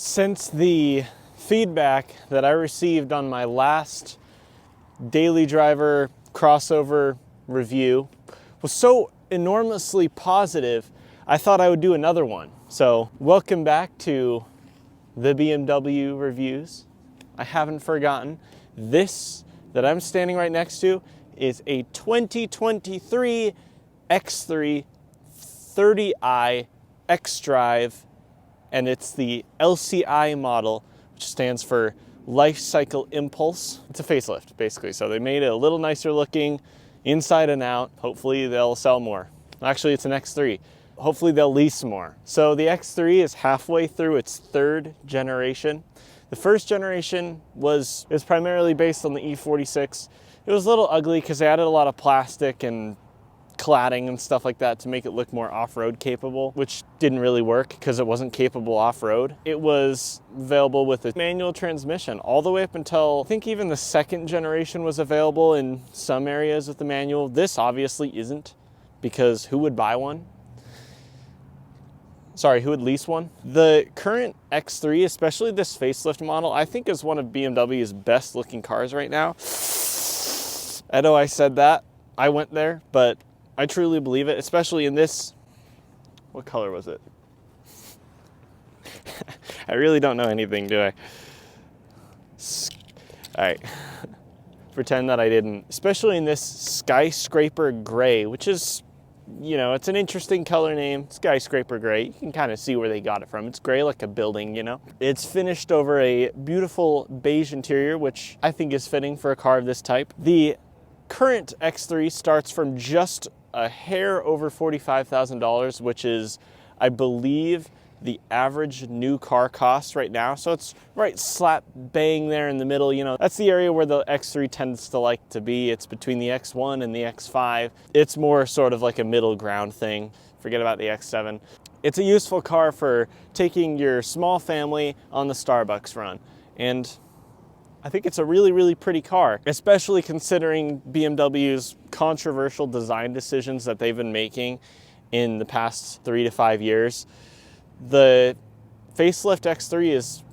Since the feedback that I received on my last daily driver crossover review was so enormously positive, I thought I would do another one. So welcome back to the BMW reviews. I haven't forgotten. This that I'm standing right next to is a 2023 X3 30i xDrive, and it's the LCI model, which stands for Life Cycle Impulse. It's a facelift, basically. So they made it a little nicer looking inside and out. Hopefully they'll sell more. Actually, it's an X3. Hopefully they'll lease more. So the X3 is halfway through its third generation. The first generation was primarily based on the E46. It was a little ugly because they added a lot of plastic and cladding and stuff like that to make it look more off-road capable, which didn't really work because it wasn't capable off-road. It was available with a manual transmission all the way up until, I think even the second generation was available in some areas with the manual. This obviously isn't, because who would buy one? Sorry, who would lease one? The current X3, especially this facelift model, I think is one of BMW's best looking cars right now. I know I said that, I went there, but I truly believe it, especially in this, what color was it? I really don't know anything, do I? All right, pretend that I didn't. Especially in this skyscraper gray, which is, you know, it's an interesting color name, skyscraper gray. You can kind of see where they got it from. It's gray like a building, you know? It's finished over a beautiful beige interior, which I think is fitting for a car of this type. The current X3 starts from just a hair over $45,000, which is, I believe, the average new car cost right now. So it's right slap bang there in the middle. You know, that's the area where the X3 tends to like to be. It's between the X1 and the X5. It's more sort of like a middle ground thing. Forget about the X7. It's a useful car for taking your small family on the Starbucks run. And I think it's a really, really pretty car, especially considering BMW's controversial design decisions that they've been making in the past 3 to 5 years. The facelift X3 is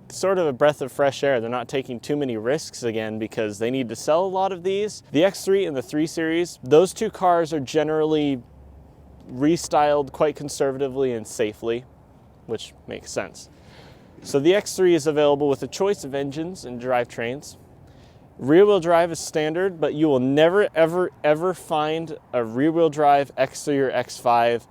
sort of a breath of fresh air. They're not taking too many risks again because they need to sell a lot of these. The X3 and the 3 Series, those two cars are generally restyled quite conservatively and safely, which makes sense. So the X3 is available with a choice of engines and drivetrains. Rear-wheel drive is standard, but you will never, ever, ever find a rear-wheel drive X3 or X5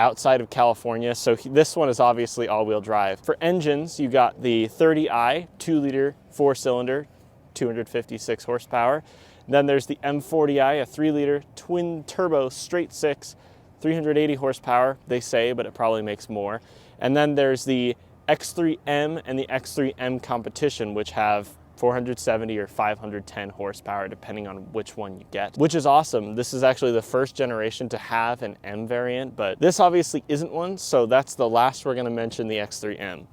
outside of California. So this one is obviously all-wheel drive. For engines, you got the 30i, 2-liter, 4-cylinder, 256 horsepower. Then there's the M40i, a 3-liter, twin-turbo, straight-six, 380 horsepower, they say, but it probably makes more. And then there's the X3M and the X3M Competition, which have 470 or 510 horsepower, depending on which one you get, which is awesome. This is actually the first generation to have an M variant, but this obviously isn't one, so that's the last we're gonna mention, the X3M.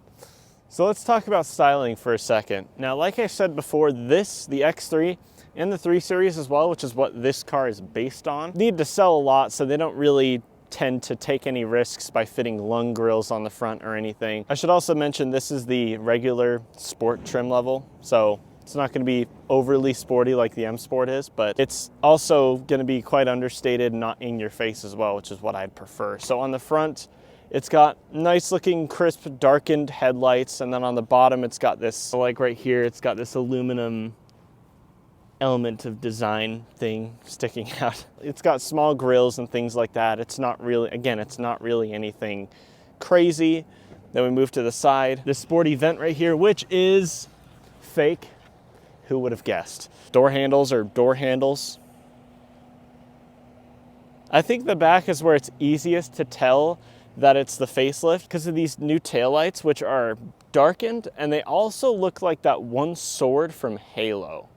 So let's talk about styling for a second. Now, like I said before, the X3 and the 3 Series as well, which is what this car is based on, need to sell a lot, so they don't really tend to take any risks by fitting lung grills on the front or anything. I should also mention this is the regular sport trim level, so it's not going to be overly sporty like the M Sport is, but it's also going to be quite understated, not in your face as well, which is what I'd prefer. So on the front, it's got nice looking crisp darkened headlights, and then on the bottom it's got this, like right here, it's got this aluminum element of design thing sticking out. It's got small grills and things like that. It's not really, again, it's not really anything crazy. Then we move to the side. This sporty vent right here, which is fake. Who would have guessed? Door handles are door handles. I think the back is where it's easiest to tell that it's the facelift because of these new taillights, which are darkened, and they also look like that one sword from Halo.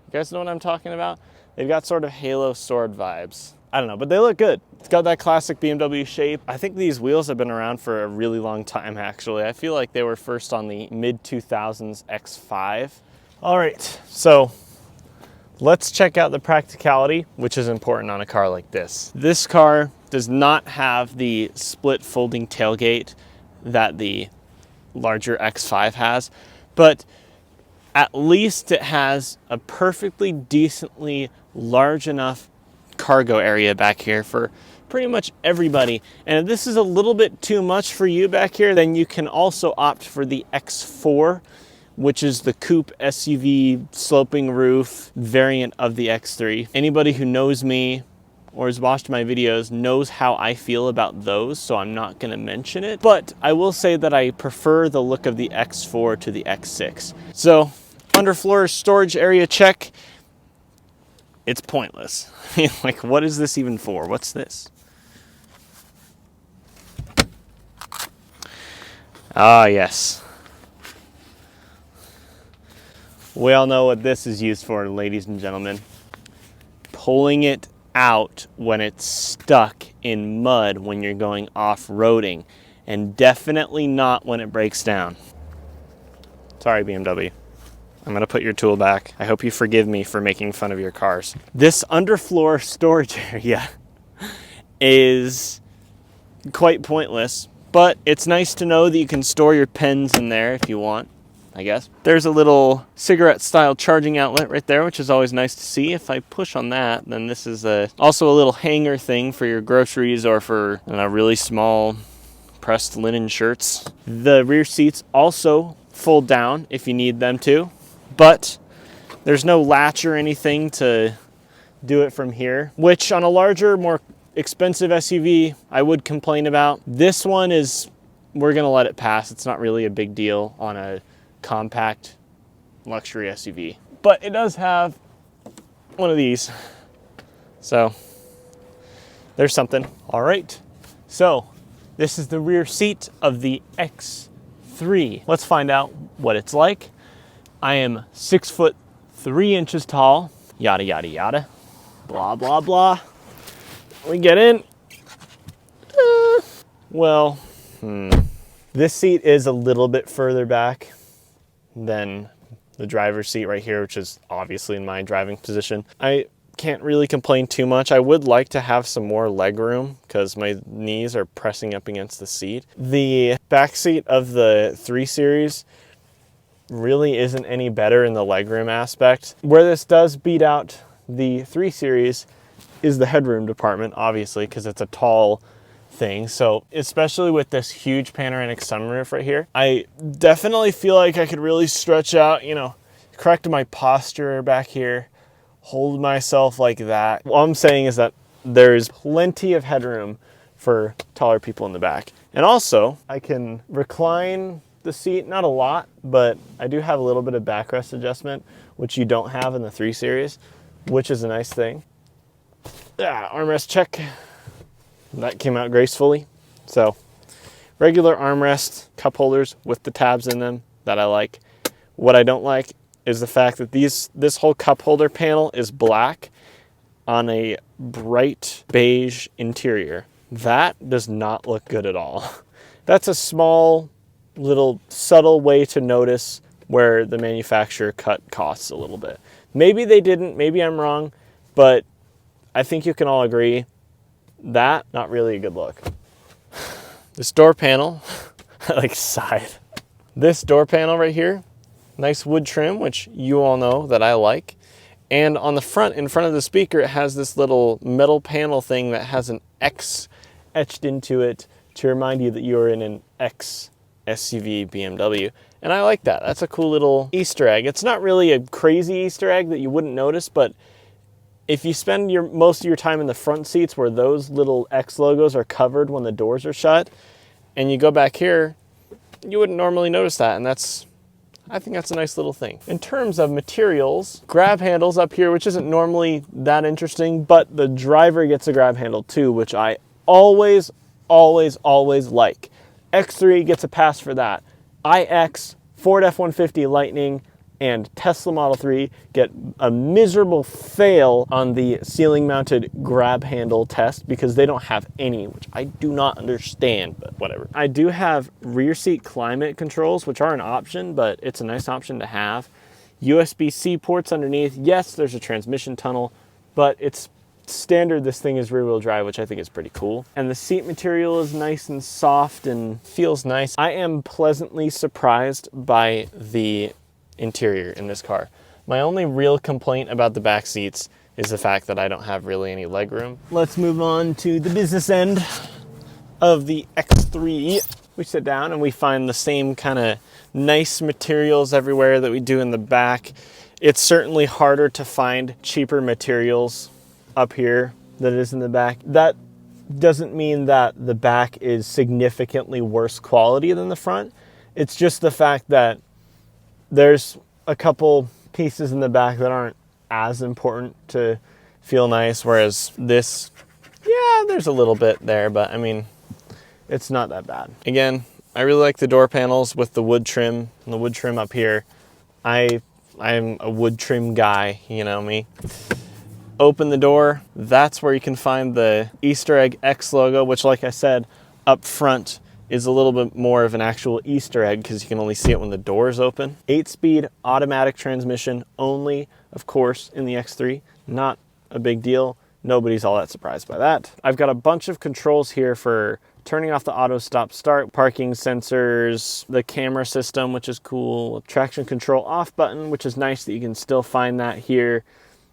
You guys know what I'm talking about? They've got sort of Halo sword vibes. I don't know, but they look good. It's got that classic BMW shape. I think these wheels have been around for a really long time, actually. I feel like they were first on the mid-2000s X5. All right, so let's check out the practicality, which is important on a car like this. This car does not have the split folding tailgate that the larger X5 has, but at least it has a perfectly decently large enough cargo area back here for pretty much everybody. And if this is a little bit too much for you back here, then you can also opt for the X4, which is the coupe SUV sloping roof variant of the X3. Anybody who knows me or has watched my videos knows how I feel about those, so I'm not gonna mention it. But I will say that I prefer the look of the X4 to the X6. So underfloor storage area check, it's pointless. Like, what is this even for? What's this? Ah, yes. We all know what this is used for, ladies and gentlemen. Pulling it out when it's stuck in mud when you're going off-roading, and definitely not when it breaks down. Sorry, BMW. I'm gonna put your tool back. I hope you forgive me for making fun of your cars. This underfloor storage area is quite pointless, but it's nice to know that you can store your pens in there if you want, I guess. There's a little cigarette-style charging outlet right there, which is always nice to see. If I push on that, then this is also a little hanger thing for your groceries or for really small pressed linen shirts. The rear seats also fold down if you need them to, but there's no latch or anything to do it from here, which on a larger, more expensive SUV, I would complain about. This one is, we're gonna let it pass. It's not really a big deal on a compact luxury SUV, but it does have one of these. So there's something. All right, so this is the rear seat of the X3. Let's find out what it's like. I am 6'3" tall, yada, yada, yada, blah, blah, blah. We get in. This seat is a little bit further back than the driver's seat right here, which is obviously in my driving position. I can't really complain too much. I would like to have some more leg room because my knees are pressing up against the seat. The back seat of the 3 Series really isn't any better in the legroom aspect. Where this does beat out the 3 Series is the headroom department, obviously, because it's a tall thing. So especially with this huge panoramic sunroof right here, I definitely feel like I could really stretch out, correct my posture back here, hold myself like that. All I'm saying is that there's plenty of headroom for taller people in the back. And also, I can recline the seat, not a lot, but I do have a little bit of backrest adjustment, which you don't have in the 3 Series, which is a nice thing. Armrest check. That came out gracefully. So regular armrest, cup holders with the tabs in them that I like. What I don't like is the fact that this whole cup holder panel is black on a bright beige interior. That does not look good at all. That's a small, little subtle way to notice where the manufacturer cut costs a little bit. Maybe they didn't, maybe I'm wrong, but I think you can all agree that not really a good look. This door panel, I like sighed. This door panel right here, nice wood trim, which you all know that I like. And on the front, in front of the speaker, it has this little metal panel thing that has an X etched into it to remind you that you're in an X SUV BMW. And I like that. That's a cool little Easter egg. It's not really a crazy Easter egg that you wouldn't notice, but if you spend most of your time in the front seats where those little X logos are covered when the doors are shut, and you go back here, you wouldn't normally notice that, and I think that's a nice little thing. In terms of materials, grab handles up here, which isn't normally that interesting, but the driver gets a grab handle too, which I always, always, always like. X3 gets a pass for that. iX, Ford F-150 Lightning, and Tesla Model 3 get a miserable fail on the ceiling mounted grab handle test because they don't have any, which I do not understand, but whatever. I do have rear seat climate controls, which are an option, but it's a nice option to have. USB-C ports underneath. Yes, there's a transmission tunnel, but it's standard, this thing is rear wheel drive, which I think is pretty cool. And the seat material is nice and soft and feels nice. I am pleasantly surprised by the interior in this car. My only real complaint about the back seats is the fact that I don't have really any legroom. Let's move on to the business end of the X3. We sit down and we find the same kind of nice materials everywhere that we do in the back. It's certainly harder to find cheaper materials up here than it is in the back. That doesn't mean that the back is significantly worse quality than the front. It's just the fact that there's a couple pieces in the back that aren't as important to feel nice, whereas this, yeah, there's a little bit there, but I mean, it's not that bad. Again, I really like the door panels with the wood trim and the wood trim up here. I'm a wood trim guy, you know me. Open the door, that's where you can find the Easter egg X logo, which, like I said, up front is a little bit more of an actual Easter egg because you can only see it when the door is open. 8-speed automatic transmission only, of course, in the X3. Not a big deal. Nobody's all that surprised by that. I've got a bunch of controls here for turning off the auto stop start, parking sensors, the camera system, which is cool, traction control off button, which is nice that you can still find that here.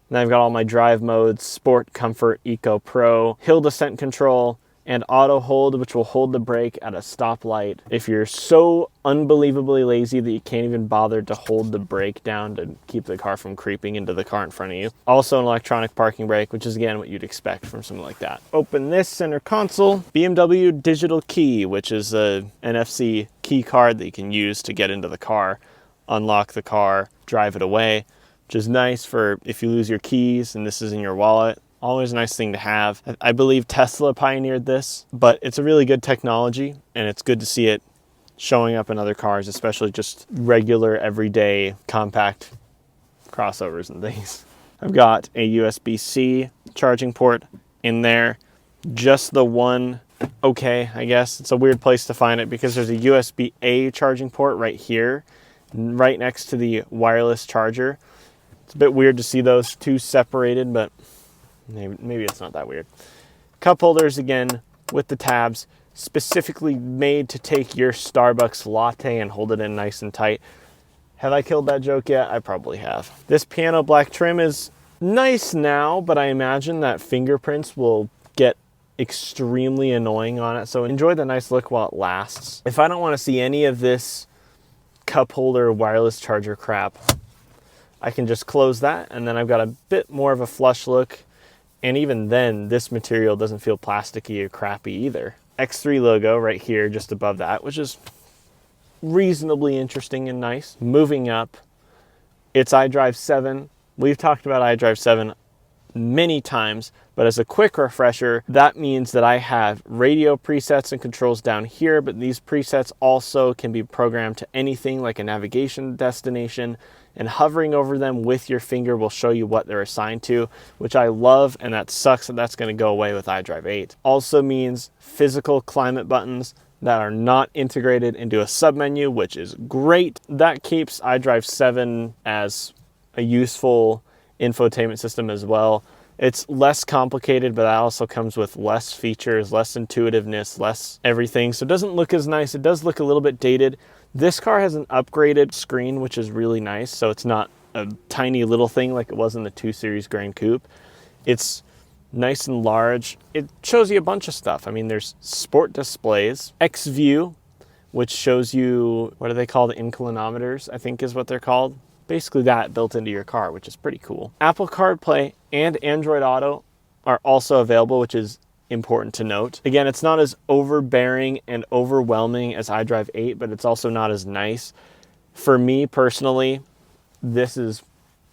And I've got all my drive modes: Sport, Comfort, Eco, Pro, hill descent control, and auto hold, which will hold the brake at a stoplight. If you're so unbelievably lazy that you can't even bother to hold the brake down to keep the car from creeping into the car in front of you. Also an electronic parking brake, which is again what you'd expect from something like that. Open this center console. BMW digital key, which is a NFC key card that you can use to get into the car, unlock the car, drive it away, which is nice for if you lose your keys and this is in your wallet. Always a nice thing to have. I believe Tesla pioneered this, but it's a really good technology and it's good to see it showing up in other cars, especially just regular, everyday, compact crossovers and things. I've got a USB-C charging port in there. Just the one, okay, I guess. It's a weird place to find it because there's a USB-A charging port right here, right next to the wireless charger. It's a bit weird to see those two separated, but maybe it's not that weird. Cup holders again with the tabs, specifically made to take your Starbucks latte and hold it in nice and tight. Have I killed that joke yet? I probably have. This piano black trim is nice now, but I imagine that fingerprints will get extremely annoying on it. So enjoy the nice look while it lasts. If I don't want to see any of this cup holder wireless charger crap, I can just close that, and then I've got a bit more of a flush look. And even then, this material doesn't feel plasticky or crappy either. X3 logo right here, just above that, which is reasonably interesting and nice. Moving up, it's iDrive 7. We've talked about iDrive 7 many times, but as a quick refresher, that means that I have radio presets and controls down here, but these presets also can be programmed to anything like a navigation destination, and hovering over them with your finger will show you what they're assigned to, which I love, and that sucks that that's going to go away with iDrive 8. Also means physical climate buttons that are not integrated into a submenu, which is great. That keeps iDrive 7 as a useful infotainment system as well. It's less complicated, but that also comes with less features, less intuitiveness, less everything. So it doesn't look as nice. It does look a little bit dated. This car has an upgraded screen, which is really nice. So it's not a tiny little thing like it was in the 2 Series Grand Coupe. It's nice and large. It shows you a bunch of stuff. I mean, there's sport displays, X-View, which shows you, what do they call, the inclinometers, I think is what they're called. Basically that built into your car, which is pretty cool. Apple CarPlay and Android Auto are also available, which is important to note. Again, it's not as overbearing and overwhelming as iDrive 8, but it's also not as nice. For me personally, this is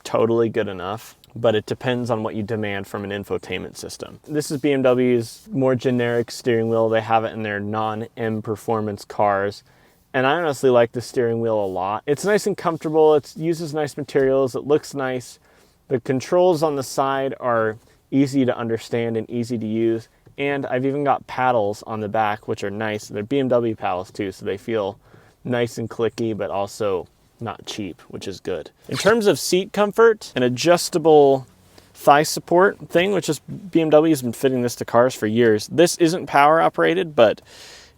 totally good enough, but it depends on what you demand from an infotainment system. This is BMW's more generic steering wheel. They have it in their non-M performance cars. And I honestly like the steering wheel a lot. It's nice and comfortable. It uses nice materials. It looks nice. The controls on the side are easy to understand and easy to use. And I've even got paddles on the back, which are nice. They're BMW paddles too, so they feel nice and clicky, but also not cheap, which is good. In terms of seat comfort, an adjustable thigh support thing, which is BMW has been fitting this to cars for years. This isn't power operated, but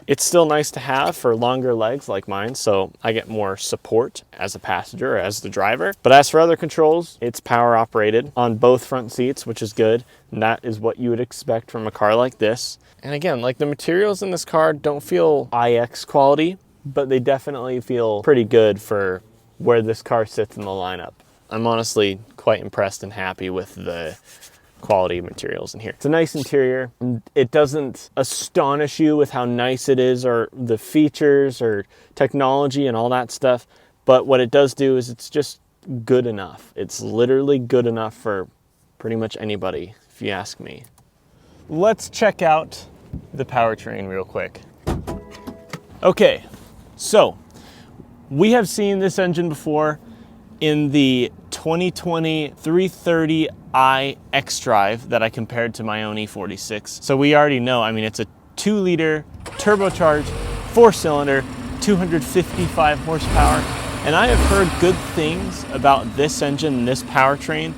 it's still nice to have for longer legs like mine, so I get more support as a passenger or as the driver. But as for other controls, it's power operated on both front seats, which is good. And that is what you would expect from a car like this. And again, like the materials in this car don't feel iX quality, but they definitely feel pretty good for where this car sits in the lineup. I'm honestly quite impressed and happy with the quality materials in here. It's a nice interior. It doesn't astonish you with how nice it is or the features or technology and all that stuff, but what it does do is it's just good enough. It's literally good enough for pretty much anybody, if you ask me. Let's check out the powertrain real quick. Okay, so we have seen this engine before in the 2020 330i xDrive that I compared to my own E46. So we already know, I mean, it's a 2-liter turbocharged 4-cylinder, 255 horsepower. And I have heard good things about this engine and this powertrain.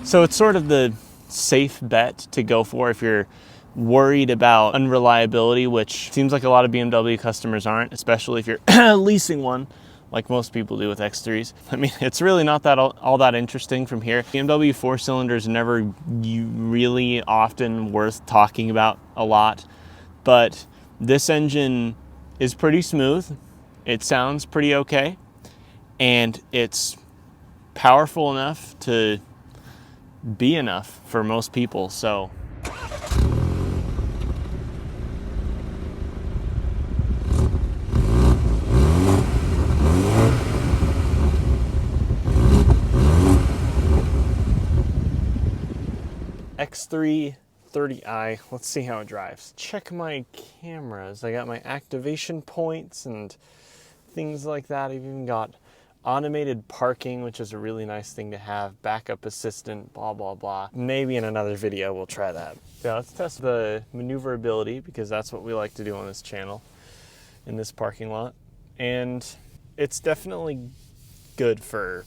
So it's sort of the safe bet to go for if you're worried about unreliability, which seems like a lot of BMW customers aren't, especially if you're leasing one, like most people do with X3s. I mean, it's really not that all that interesting from here. BMW 4-cylinders never really often worth talking about a lot, but this engine is pretty smooth. It sounds pretty okay, and it's powerful enough to be enough for most people, so. X3 30i, let's see how it drives. Check my cameras. I got my activation points and things like that. I've even got automated parking, which is a really nice thing to have. Backup assistant, blah, blah, blah. Maybe in another video we'll try that. Yeah, let's test the maneuverability because that's what we like to do on this channel in this parking lot. And it's definitely good for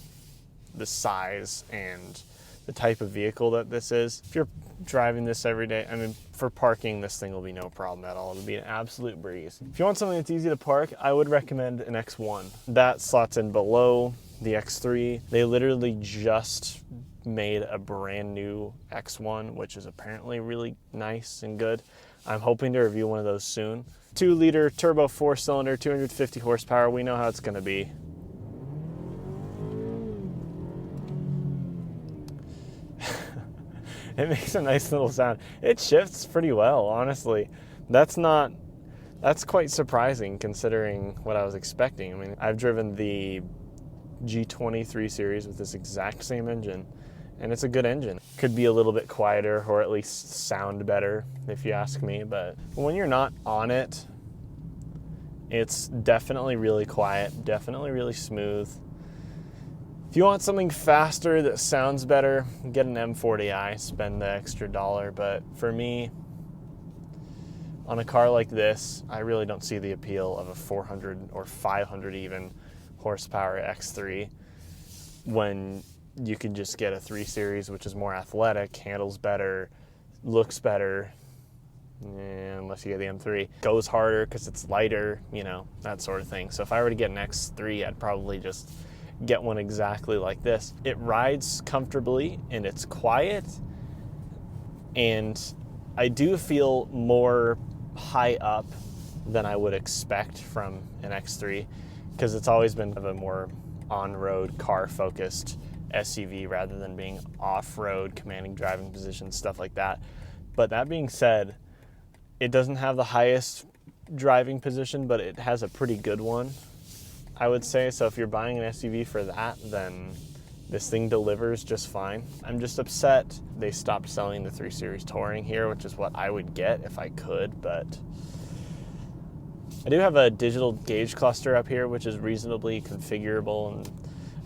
the size and the type of vehicle that this is. If you're driving this every day, I mean, for parking, this thing will be no problem at all. It'll be an absolute breeze. If you want something that's easy to park, I would recommend an X1. That slots in below the X3. They literally just made a brand new X1, which is apparently really nice and good. I'm hoping to review one of those soon. 2-liter turbo 4-cylinder, 250 horsepower. We know how it's gonna be. It makes a nice little sound. It shifts pretty well, honestly. That's quite surprising considering what I was expecting. I mean, I've driven the G23 series with this exact same engine, and it's a good engine. Could be a little bit quieter or at least sound better if you ask me, but when you're not on it, it's definitely really quiet, definitely really smooth. If you want something faster that sounds better, get an M40i, spend the extra $1. But for me, on a car like this, I really don't see the appeal of a 400 or 500 even horsepower X3 when you can just get a 3 Series, which is more athletic, handles better, looks better, unless you get the M3. Goes harder because it's lighter, you know, that sort of thing. So if I were to get an X3, I'd probably just get one exactly like this. It rides comfortably and it's quiet, and I do feel more high up than I would expect from an X3 because it's always been a more on-road car focused SUV rather than being off-road, commanding driving position, stuff like that. But that being said, it doesn't have the highest driving position, but it has a pretty good one, I would say. So if you're buying an SUV for that, then this thing delivers just fine. I'm just upset they stopped selling the 3 Series Touring here, which is what I would get if I could, but I do have a digital gauge cluster up here, which is reasonably configurable, and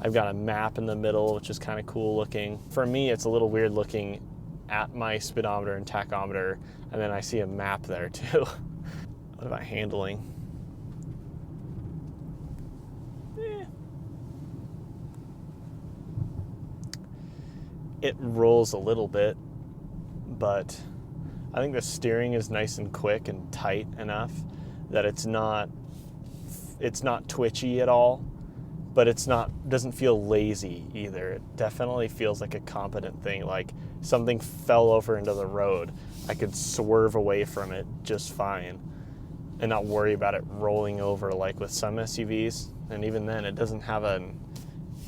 I've got a map in the middle, which is kind of cool looking. For me, it's a little weird looking at my speedometer and tachometer, and then I see a map there too. What about handling? It rolls a little bit, but I think the steering is nice and quick and tight enough that it's not twitchy at all, but doesn't feel lazy either. It definitely feels like a competent thing, like something fell over into the road. I could swerve away from it just fine and not worry about it rolling over like with some SUVs. And even then, it doesn't have a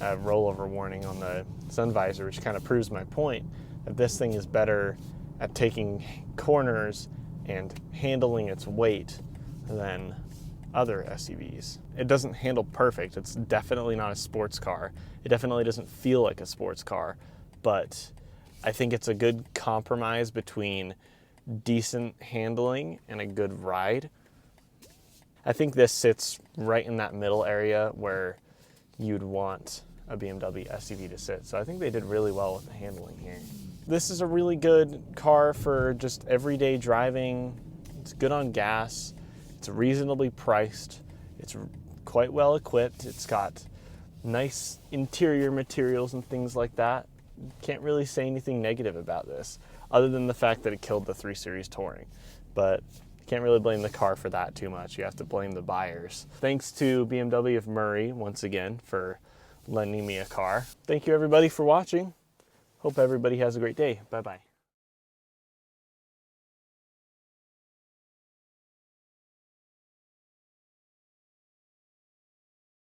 rollover warning on the sun visor, which kind of proves my point that this thing is better at taking corners and handling its weight than other SUVs. It doesn't handle perfect. It's definitely not a sports car. It definitely doesn't feel like a sports car, but I think it's a good compromise between decent handling and a good ride. I think this sits right in that middle area where you'd want a BMW SUV to sit. So I think they did really well with the handling here. This is a really good car for just everyday driving. It's good on gas. It's reasonably priced. It's quite well equipped. It's got nice interior materials and things like that. Can't really say anything negative about this, other than the fact that it killed the 3 Series Touring. But can't really blame the car for that too much. You have to blame the buyers. Thanks to BMW of Murray, once again, for lending me a car. Thank you everybody for watching. Hope everybody has a great day. Bye-bye.